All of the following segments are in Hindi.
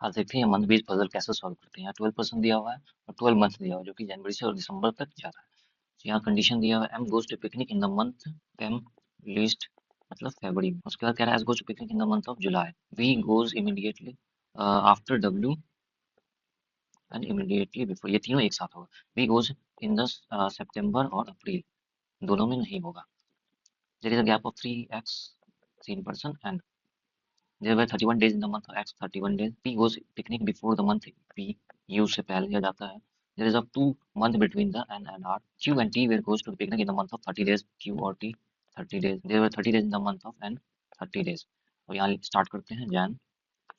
आज देखते हैं मंथ बेस्ड पजल कैसे सॉल्व करते हैं। यहाँ 12% दिया हुआ है और 12 मंथ दिया हुआ है जो कि जनवरी से और दिसंबर तक जा रहा है। तो यहाँ कंडीशन दिया हुआ है M goes to picnic in the month M least मतलब फरवरी में। उसके बाद कह रहा है S goes to picnic in the month of जुलाई। V goes immediately after W and immediately before, ये तीनों एक साथ होगा। वी गोज इन द सितंबर और अप्रैल, दोनों में नहीं होगा। There is a gap of 3x 3% and there were 31 days in the month of X 31 days. P goes picnic before the month P, U से पहले दिया जाता है। There is a 2 month between the N and R. Q and T were goes to the picnic in the month of 30 days. Q और T 30 days. There were 30 days in the month of N 30 days. और यहाँ स्टार्ट करते हैं जैन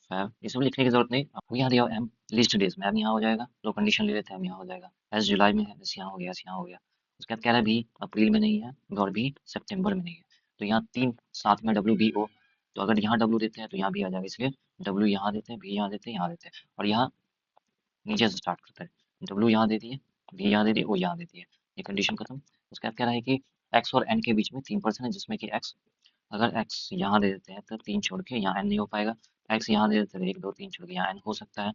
फेब, इसमें लिखने की जरूरत नहीं, आपको यहाँ दिया एम लिस्ट डेज में, एम यहाँ हो जाएगा, जो कंडीशन ले लेते हैं एम यहाँ हो जाएगा। एस जुलाई में है, एस यहाँ हो गया, एस यहाँ हो गया। उसके बाद कह रहा है बी अप्रैल में नहीं है और बी सितंबर में नहीं है। तो यहाँ तीन साथ में डब्ल्यू बी ओ, तो अगर यहाँ डब्ल्यू देते हैं तो यहाँ भी आ जाएगा, इसलिए डब्ल्यू यहाँ देते हैं, बी यहाँ देते हैं, यहाँ देते हैं। और यहाँ नीचे से स्टार्ट करते हैं, डब्ल्यू यहाँ दे दिए, बी यहाँ दे दिए, ओ यहाँ दे दिए, ये कंडीशन खत्म। उसके बाद कह रहा है कि एक्स और एन के बीच में 3% है, जिसमें कि एक्स, अगर एक्स यहाँ दे देते हैं तो 3 छोड़ के यहाँ एन नहीं हो पाएगा। एक्स यहाँ दे देते हैं 1 2 3 छोड़ के यहाँ एन हो सकता है।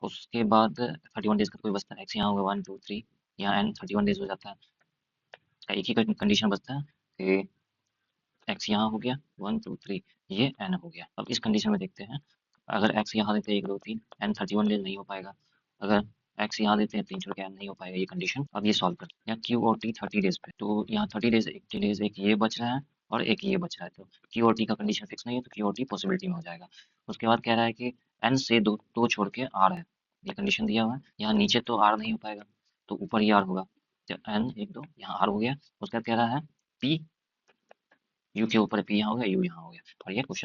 उसके बाद 31 डेज का कोई बचता है, एक्स यहाँ होगा 1 2 3, यहाँ एन 31 डेज हो जाता है। एक ही कंडीशन बचता है कि एक्स यहाँ हो गया 1 2 3, ये एन हो गया। अब इस कंडीशन में देखते हैं, अगर एक्स यहाँ देते हैं 1 2 3, एन 31 डेज नहीं हो पाएगा। अगर एक्स यहाँ देते हैं 3 छोड़ के एन नहीं हो पाएगा, ये कंडीशन। अब ये सॉल्व करते हैं, यहाँ क्यू और टी 30 डेज पे, तो यहाँ 30 डेज 80 डेज, एक ये बच रहा है और एक ये बच रहा है, तो क्यू और टी का कंडीशन फिक्स नहीं है, तो क्यू और टी पॉसिबिलिटी में हो जाएगा। उसके बाद कह रहा है कि एन से दो छोड़ के आर है, ये कंडीशन दिया हुआ है। यहाँ नीचे तो आर नहीं हो पाएगा, तो ऊपर ही आर होगा, तो एन 1 2 यहाँ आर हो गया। उसके बाद कह रहा है पी, यू के ऊपर पी यहाँ हो गया, यू यहाँ हो गया, और ये क्वेश्चन